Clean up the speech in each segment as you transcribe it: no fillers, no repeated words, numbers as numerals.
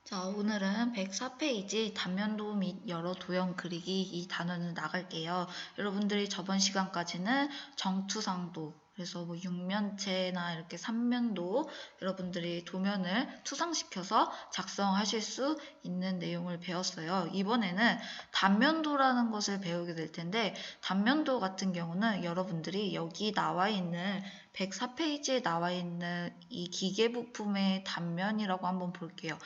자, 오늘은 104페이지 단면도 및 여러 도형 그리기 이 단원을 나갈게요. 여러분들이 저번 시간까지는 정투상도, 그래서 뭐 육면체나 이렇게 삼면도 여러분들이 도면을 투상시켜서 작성하실 수 있는 내용을 배웠어요. 이번에는 단면도라는 것을 배우게 될 텐데, 단면도 같은 경우는 여러분들이 여기 나와 있는 104페이지에 나와 있는 이 기계 부품의 단면이라고 한번 볼게요.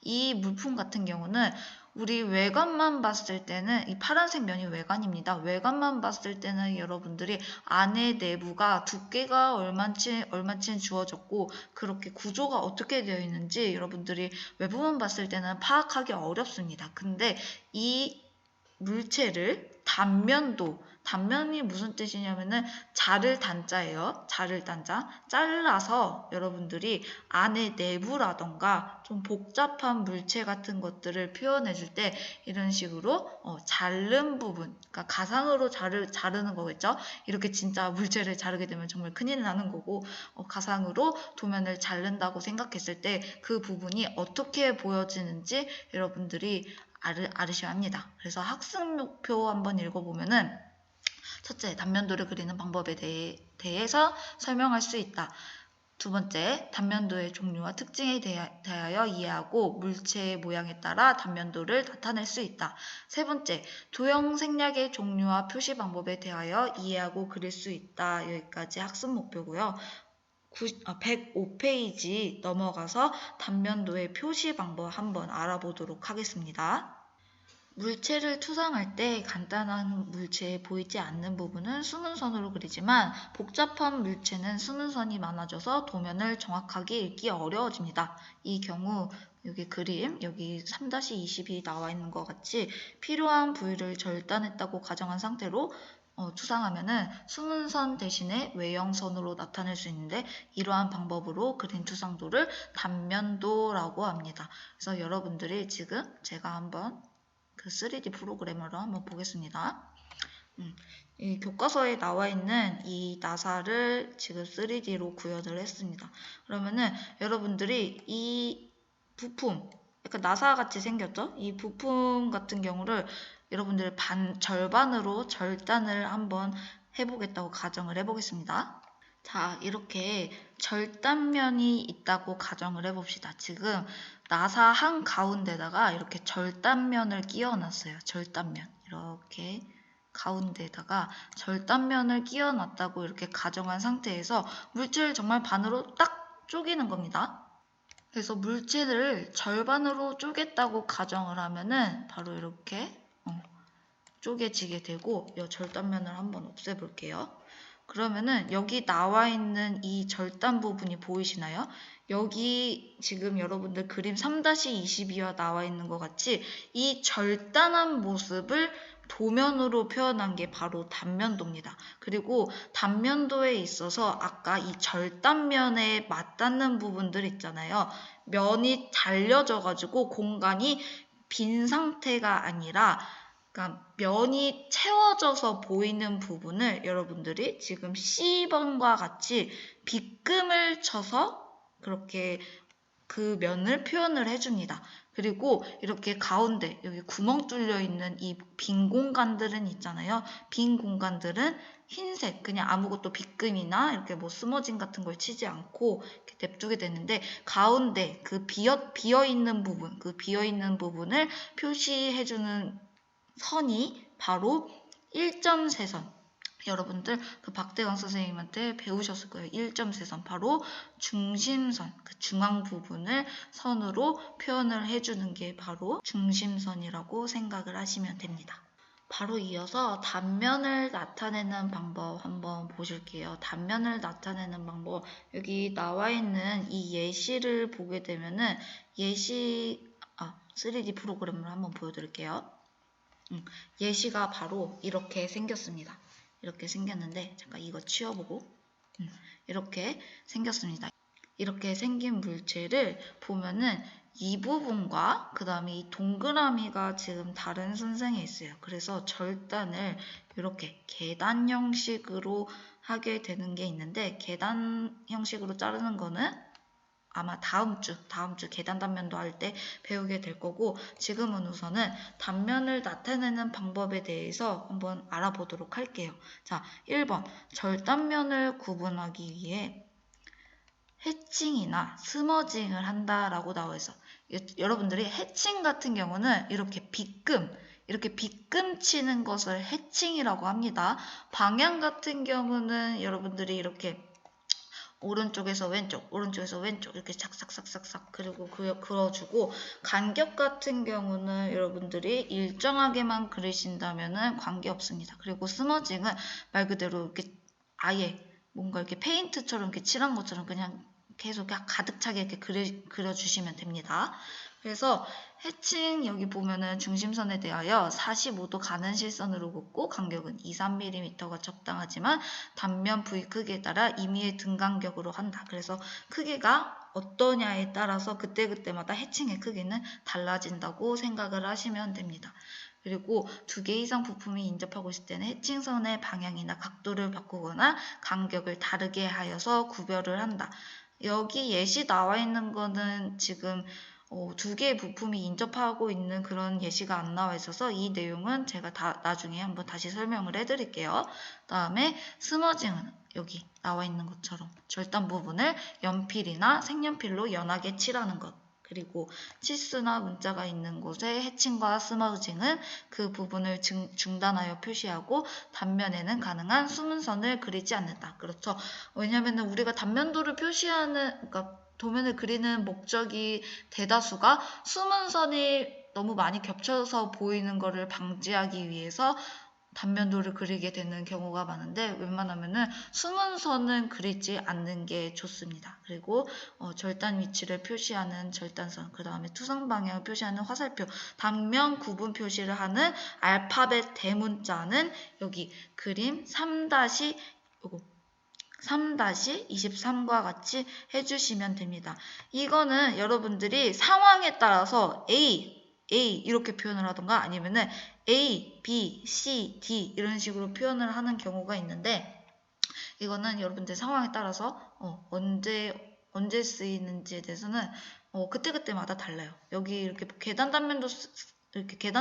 이 물품 같은 경우는 우리 외관만 봤을 때는 이 파란색 면이 외관입니다. 외관만 봤을 때는 여러분들이 안에 내부가 두께가 얼마쯤 주어졌고 그렇게 구조가 어떻게 되어 있는지 여러분들이 외부만 봤을 때는 파악하기 어렵습니다. 근데 이 물체를 단면이 무슨 뜻이냐면은 자를 단자예요. 자를 단자. 잘라서 여러분들이 안에 내부라던가 좀 복잡한 물체 같은 것들을 표현해 줄 때 이런 식으로 자른 부분, 그러니까 가상으로 자르는 거겠죠. 이렇게 진짜 물체를 자르게 되면 정말 큰일 나는 거고 가상으로 도면을 자른다고 생각했을 때 그 부분이 어떻게 보여지는지 여러분들이 알으셔야 합니다. 그래서 학습 목표 한번 읽어보면은 첫째, 단면도를 그리는 방법에 대해서 설명할 수 있다. 두 번째, 단면도의 종류와 특징에 대하여 이해하고 물체의 모양에 따라 단면도를 나타낼 수 있다. 세 번째, 도형 생략의 종류와 표시 방법에 대하여 이해하고 그릴 수 있다. 여기까지 학습 목표고요. 105페이지 넘어가서 단면도의 표시 방법 한번 알아보도록 하겠습니다. 물체를 투상할 때 간단한 물체에 보이지 않는 부분은 숨은 선으로 그리지만 복잡한 물체는 숨은 선이 많아져서 도면을 정확하게 읽기 어려워집니다. 이 경우 여기 그림, 여기 3-20이 나와 있는 것 같이 필요한 부위를 절단했다고 가정한 상태로 투상하면은 숨은 선 대신에 외형선으로 나타낼 수 있는데 이러한 방법으로 그린 투상도를 단면도라고 합니다. 그래서 여러분들이 지금 제가 한번 그 3D 프로그래머로 한번 보겠습니다. 이 교과서에 나와 있는 이 나사를 지금 3D로 구현을 했습니다. 그러면은 여러분들이 이 부품, 약간 나사 같이 생겼죠? 이 부품 같은 경우를 여러분들 절반으로 절단을 한번 해보겠다고 가정을 해보겠습니다. 자, 이렇게 절단면이 있다고 가정을 해봅시다. 지금 나사 한가운데다가 이렇게 절단면을 끼워놨어요. 절단면. 이렇게 가운데다가 절단면을 끼워놨다고 이렇게 가정한 상태에서 물질을 정말 반으로 딱 쪼개는 겁니다. 그래서 물질을 절반으로 쪼갰다고 가정을 하면은 바로 이렇게 쪼개지게 되고 이 절단면을 한번 없애볼게요. 그러면은 여기 나와 있는 이 절단 부분이 보이시나요? 여기 지금 여러분들 그림 3-22와 나와 있는 것 같이 이 절단한 모습을 도면으로 표현한 게 바로 단면도입니다. 그리고 단면도에 있어서 아까 이 절단면에 맞닿는 부분들 있잖아요. 면이 잘려져가지고 공간이 빈 상태가 아니라 그러니까 면이 채워져서 보이는 부분을 여러분들이 지금 C번과 같이 빗금을 쳐서 그렇게 그 면을 표현을 해줍니다. 그리고 이렇게 가운데 여기 구멍 뚫려 있는 이 빈 공간들은 있잖아요. 빈 공간들은 흰색 그냥 아무것도 빗금이나 이렇게 뭐 스머징 같은 걸 치지 않고 이렇게 냅두게 되는데 가운데 그 비어 있는 부분, 그 비어 있는 부분을 표시해주는 선이 바로 1.3선. 여러분들 그 박대광 선생님한테 배우셨을 거예요. 1.3선. 바로 중심선, 그 중앙 부분을 선으로 표현을 해주는 게 바로 중심선이라고 생각을 하시면 됩니다. 바로 이어서 단면을 나타내는 방법 한번 보실게요. 단면을 나타내는 방법. 여기 나와 있는 이 예시를 보게 되면은 3D 프로그램을 한번 보여드릴게요. 예시가 바로 이렇게 생겼습니다. 이렇게 생겼는데 잠깐 이거 치워보고 이렇게 생겼습니다. 이렇게 생긴 물체를 보면은 이 부분과 그 다음에 이 동그라미가 지금 다른 순서에 있어요. 그래서 절단을 이렇게 계단 형식으로 하게 되는 게 있는데 계단 형식으로 자르는 거는 아마 다음 주 계단 단면도 할 때 배우게 될 거고, 지금은 우선은 단면을 나타내는 방법에 대해서 한번 알아보도록 할게요. 자, 1번 절단면을 구분하기 위해 해칭이나 스머징을 한다라고 나와 있어. 여러분들이 해칭 같은 경우는 이렇게 빗금 치는 것을 해칭이라고 합니다. 방향 같은 경우는 여러분들이 이렇게 오른쪽에서 왼쪽 이렇게 싹싹싹싹싹 그리고 그어주고, 간격 같은 경우는 여러분들이 일정하게만 그리신다면은 관계없습니다. 그리고 스머징은 말 그대로 이렇게 아예 뭔가 이렇게 페인트처럼 이렇게 칠한 것처럼 그냥 계속 가득 차게 이렇게 그려주시면 됩니다. 그래서 해칭 여기 보면은 중심선에 대하여 45도 가는 실선으로 긋고 간격은 2, 3mm가 적당하지만 단면 부위 크기에 따라 임의의 등간격으로 한다. 그래서 크기가 어떠냐에 따라서 그때그때마다 해칭의 크기는 달라진다고 생각을 하시면 됩니다. 그리고 2개 이상 부품이 인접하고 있을 때는 해칭선의 방향이나 각도를 바꾸거나 간격을 다르게 하여서 구별을 한다. 여기 예시 나와 있는 거는 지금 2개의 부품이 인접하고 있는 그런 예시가 안 나와 있어서 이 내용은 제가 나중에 한번 다시 설명을 해드릴게요. 다음에 스머징은 여기 나와 있는 것처럼 절단 부분을 연필이나 색연필로 연하게 칠하는 것. 그리고 치수나 문자가 있는 곳에 해칭과 스머징은 그 부분을 중단하여 표시하고 단면에는 가능한 숨은 선을 그리지 않는다. 그렇죠. 왜냐면은 우리가 단면도를 표시하는, 그러니까 도면을 그리는 목적이 대다수가 숨은 선이 너무 많이 겹쳐서 보이는 것을 방지하기 위해서 단면도를 그리게 되는 경우가 많은데, 웬만하면은 숨은 선은 그리지 않는 게 좋습니다. 그리고 절단 위치를 표시하는 절단선, 그 다음에 투성 방향을 표시하는 화살표, 단면 구분 표시를 하는 알파벳 대문자는 여기 그림 3-23과 같이 해주시면 됩니다. 이거는 여러분들이 상황에 따라서 A 이렇게 표현을 하던가 아니면은 A, B, C, D 이런 식으로 표현을 하는 경우가 있는데, 이거는 여러분들 상황에 따라서 언제 쓰이는지에 대해서는 그때그때마다 달라요. 여기 이렇게 계단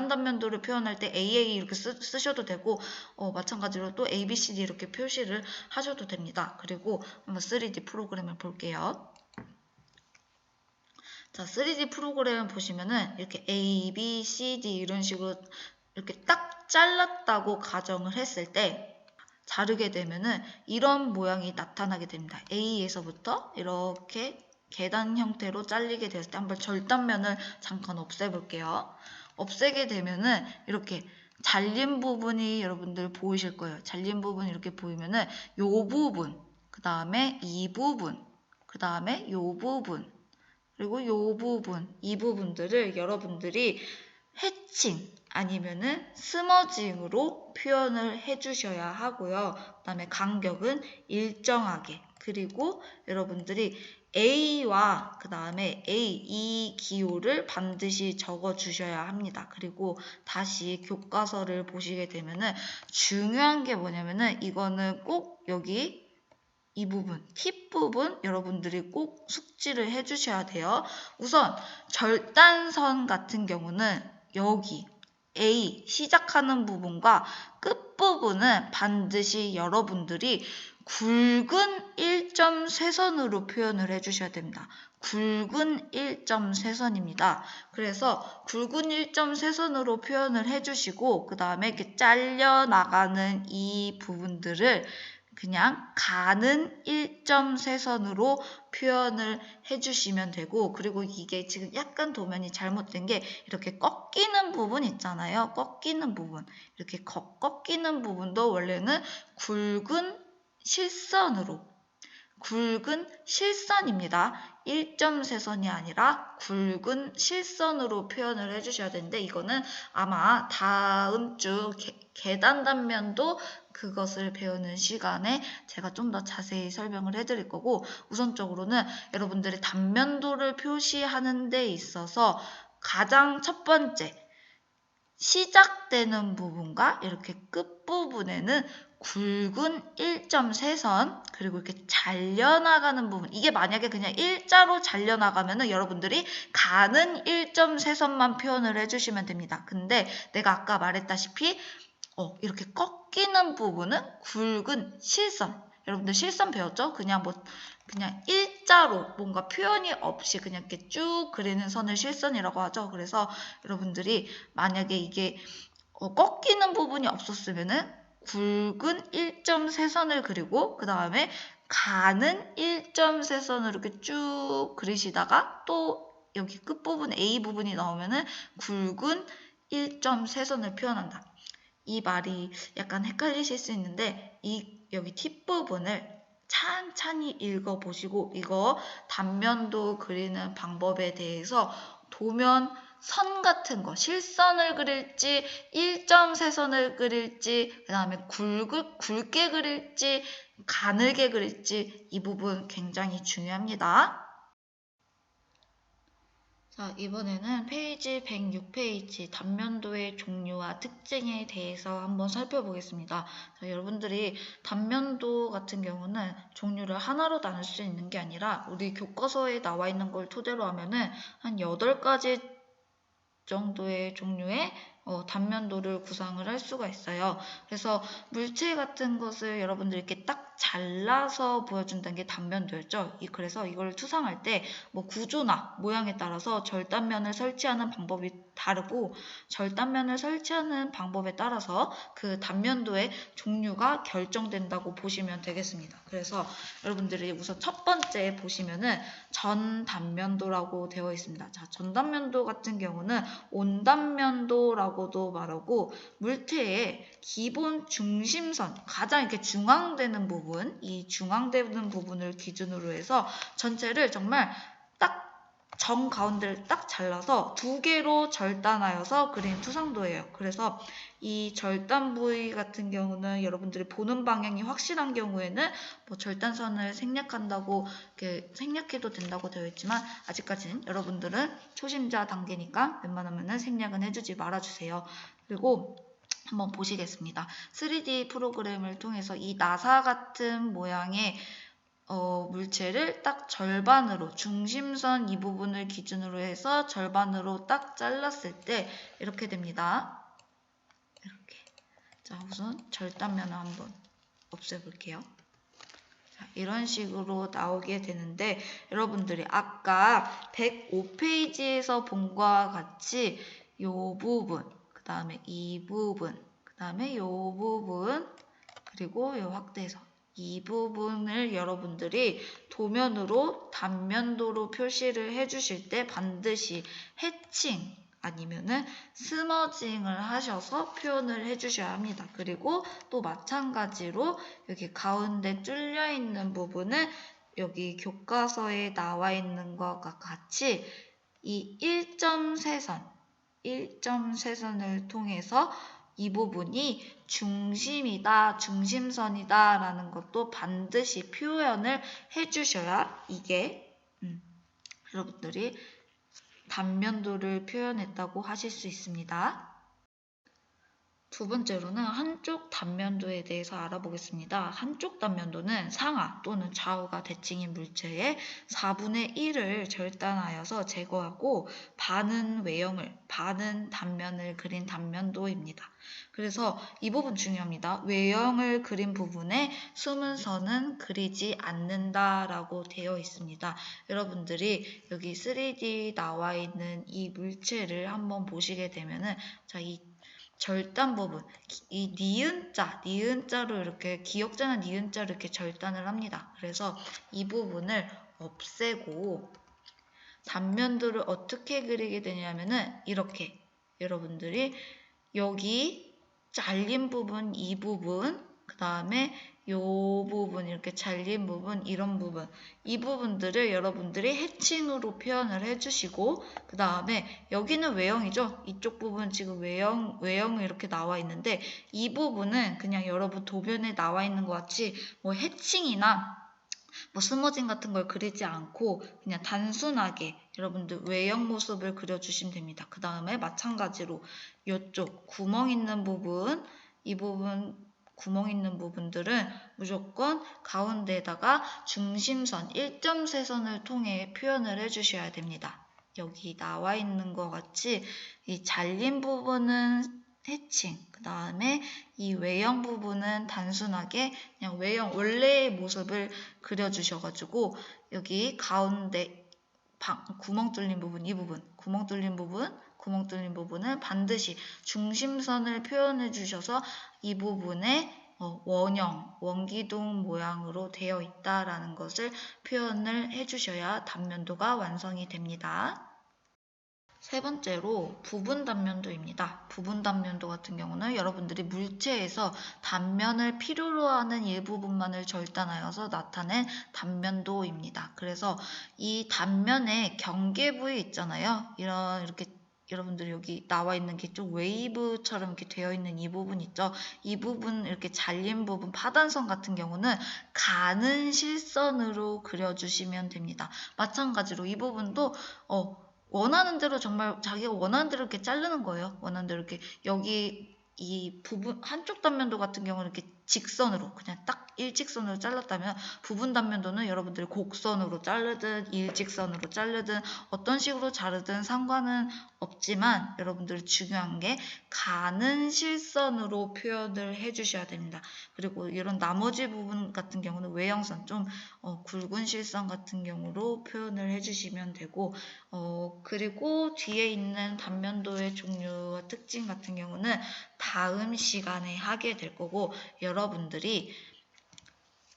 단면도를 표현할 때 AA 이렇게 쓰셔도 되고, 마찬가지로 또 A, B, C, D 이렇게 표시를 하셔도 됩니다. 그리고 한번 3D 프로그램을 볼게요. 자, 3D 프로그램 보시면은 이렇게 A, B, C, D 이런 식으로 이렇게 딱 잘랐다고 가정을 했을 때, 자르게 되면은 이런 모양이 나타나게 됩니다. A에서부터 이렇게 계단 형태로 잘리게 되었을 때 한번 절단면을 잠깐 없애볼게요. 없애게 되면은 이렇게 잘린 부분이 여러분들 보이실 거예요. 잘린 부분이 이렇게 보이면은 요 부분, 그 다음에 이 부분, 그 다음에 요 부분, 그리고 요 부분, 이 부분들을 여러분들이 해칭 아니면은 스머징으로 표현을 해주셔야 하고요. 그 다음에 간격은 일정하게, 그리고 여러분들이 A와 그 다음에 이 기호를 반드시 적어 주셔야 합니다. 그리고 다시 교과서를 보시게 되면은 중요한 게 뭐냐면은 이거는 꼭 여기 이 부분, 팁 부분 여러분들이 꼭 숙지를 해주셔야 돼요. 우선 절단선 같은 경우는 여기 A 시작하는 부분과 끝부분은 반드시 여러분들이 굵은 1.쇄선으로 표현을 해주셔야 됩니다. 굵은 1.쇄선입니다. 그래서 굵은 1.쇄선으로 표현을 해주시고, 그 다음에 이렇게 잘려나가는 이 부분들을 그냥 가는 1.쇄선으로 표현을 해주시면 되고, 그리고 이게 지금 약간 도면이 잘못된 게 이렇게 꺾이는 부분 있잖아요. 꺾이는 부분, 이렇게 꺾이는 부분도 원래는 굵은 실선입니다. 1.쇄선이 아니라 굵은 실선으로 표현을 해주셔야 되는데, 이거는 아마 다음 주 계단 단면도 그것을 배우는 시간에 제가 좀 더 자세히 설명을 해드릴 거고, 우선적으로는 여러분들의 단면도를 표시하는 데 있어서 가장 첫 번째, 시작되는 부분과 이렇게 끝부분에는 굵은 1.3선 그리고 이렇게 잘려나가는 부분, 이게 만약에 그냥 일자로 잘려나가면은 여러분들이 가는 1.3선만 표현을 해주시면 됩니다. 근데 내가 아까 말했다시피 이렇게 꺾이는 부분은 굵은 실선. 여러분들 실선 배웠죠? 그냥 일자로 뭔가 표현이 없이 그냥 이렇게 쭉 그리는 선을 실선이라고 하죠. 그래서 여러분들이 만약에 이게 꺾이는 부분이 없었으면은 굵은 1.3선을 그리고 그 다음에 가는 1.3선을 이렇게 쭉 그리시다가 또 여기 끝부분 A 부분이 나오면은 굵은 1.3선을 표현한다. 이 말이 약간 헷갈리실 수 있는데 여기 팁 부분을 찬찬히 읽어보시고 이거 단면도 그리는 방법에 대해서 도면 선 같은 거, 실선을 그릴지 1.3선을 그릴지 그 다음에 굵게 그릴지 가늘게 그릴지 이 부분 굉장히 중요합니다. 자, 이번에는 페이지 106페이지 단면도의 종류와 특징에 대해서 한번 살펴보겠습니다. 자, 여러분들이 단면도 같은 경우는 종류를 하나로 나눌 수 있는 게 아니라 우리 교과서에 나와 있는 걸 토대로 하면은 한 8가지 정도의 종류의 단면도를 구상을 할 수가 있어요. 그래서 물체 같은 것을 여러분들이 이렇게 딱 잘라서 보여준다는 게 단면도였죠. 그래서 이걸 투상할 때 뭐 구조나 모양에 따라서 절단면을 설치하는 방법이 다르고 절단면을 설치하는 방법에 따라서 그 단면도의 종류가 결정된다고 보시면 되겠습니다. 그래서 여러분들이 우선 첫 번째 보시면은 전단면도라고 되어 있습니다. 자, 전단면도 같은 경우는 온단면도라고도 말하고 물체의 기본 중심선, 가장 이렇게 중앙되는 부분, 이 중앙되는 부분을 기준으로 해서 전체를 정말 딱 정 가운데를 딱 잘라서 2개로 절단하여서 그린 투상도예요. 그래서 이 절단 부위 같은 경우는 여러분들이 보는 방향이 확실한 경우에는 뭐 절단선을 생략한다고 이렇게 생략해도 된다고 되어 있지만 아직까지는 여러분들은 초심자 단계니까 웬만하면 생략은 해주지 말아주세요. 그리고 한번 보시겠습니다. 3D 프로그램을 통해서 이 나사 같은 모양의 물체를 딱 절반으로 중심선 이 부분을 기준으로 해서 절반으로 딱 잘랐을 때 이렇게 됩니다. 이렇게. 자, 우선 절단면을 한번 없애볼게요. 자, 이런 식으로 나오게 되는데 여러분들이 아까 105페이지에서 본 것과 같이 이 부분, 그 다음에 이 부분, 그 다음에 이 부분, 그리고 이 확대선 이 부분을 여러분들이 도면으로 단면도로 표시를 해주실 때 반드시 해칭 아니면은 스머징을 하셔서 표현을 해주셔야 합니다. 그리고 또 마찬가지로 여기 가운데 뚫려 있는 부분은 여기 교과서에 나와 있는 것과 같이 이 1.3선을 통해서 이 부분이 중심이다, 중심선이다 라는 것도 반드시 표현을 해주셔야 이게 여러분들이 단면도를 표현했다고 하실 수 있습니다. 두 번째로는 한쪽 단면도에 대해서 알아보겠습니다. 한쪽 단면도는 상하 또는 좌우가 대칭인 물체의 4분의 1을 절단하여서 제거하고 반은 외형을, 반은 단면을 그린 단면도입니다. 그래서 이 부분 중요합니다. 외형을 그린 부분에 숨은 선은 그리지 않는다라고 되어 있습니다. 여러분들이 여기 3D 나와 있는 이 물체를 한번 보시게 되면은 자, 이 절단 부분, 이 니은자로 이렇게 기역자나 니은자로 이렇게 절단을 합니다. 그래서 이 부분을 없애고 단면도를 어떻게 그리게 되냐면은 이렇게 여러분들이 여기 잘린 부분, 이 부분, 그 다음에 요 부분, 이렇게 잘린 부분, 이런 부분, 이 부분들을 여러분들이 해칭으로 표현을 해주시고 그 다음에 여기는 외형이죠. 이쪽 부분 지금 외형이 이렇게 나와 있는데 이 부분은 그냥 여러분 도면에 나와 있는 것 같이 뭐 해칭이나 뭐 스머징 같은 걸 그리지 않고 그냥 단순하게 여러분들 외형 모습을 그려주시면 됩니다. 그 다음에 마찬가지로 이쪽 구멍 있는 부분, 이 부분 구멍 있는 부분들은 무조건 가운데에다가 중심선 1.3선을 통해 표현을 해주셔야 됩니다. 여기 나와 있는 것 같이 이 잘린 부분은 해칭, 그 다음에 이 외형 부분은 단순하게 그냥 외형 원래의 모습을 그려주셔가지고 여기 가운데 구멍 뚫린 부분, 이 부분, 구멍 뚫린 부분은 반드시 중심선을 표현해 주셔서 이 부분에 원형, 원기둥 모양으로 되어 있다라는 것을 표현을 해주셔야 단면도가 완성이 됩니다. 세 번째로 부분 단면도입니다. 부분 단면도 같은 경우는 여러분들이 물체에서 단면을 필요로 하는 일부분만을 절단하여서 나타낸 단면도입니다. 그래서 이 단면의 경계 부위 있잖아요. 이렇게 여러분들이 여기 나와 있는 게 좀 웨이브처럼 이렇게 되어 있는 이 부분 있죠. 이 부분 이렇게 잘린 부분 파단선 같은 경우는 가는 실선으로 그려주시면 됩니다. 마찬가지로 이 부분도 원하는 대로 정말 자기가 원하는 대로 이렇게 자르는 거예요. 원하는 대로 이렇게 여기 이 부분 한쪽 단면도 같은 경우는 이렇게 직선으로 그냥 딱 일직선으로 잘랐다면 부분 단면도는 여러분들이 곡선으로 자르든 일직선으로 자르든 어떤 식으로 자르든 상관은 없지만 여러분들이 중요한 게 가는 실선으로 표현을 해주셔야 됩니다. 그리고 이런 나머지 부분 같은 경우는 외형선 좀 굵은 실선 같은 경우로 표현을 해주시면 되고 그리고 뒤에 있는 단면도의 종류와 특징 같은 경우는 다음 시간에 하게 될 거고 여러분들이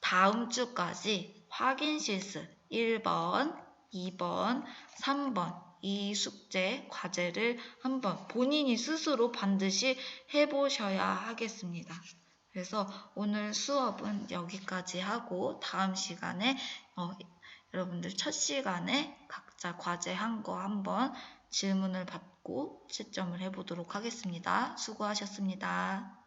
다음 주까지 확인 실습 1번, 2번, 3번 이 숙제, 과제를 한번 본인이 스스로 반드시 해보셔야 하겠습니다. 그래서 오늘 수업은 여기까지 하고 다음 시간에 여러분들 첫 시간에 각자 과제 한 거 한번 질문을 받고 채점을 해보도록 하겠습니다. 수고하셨습니다.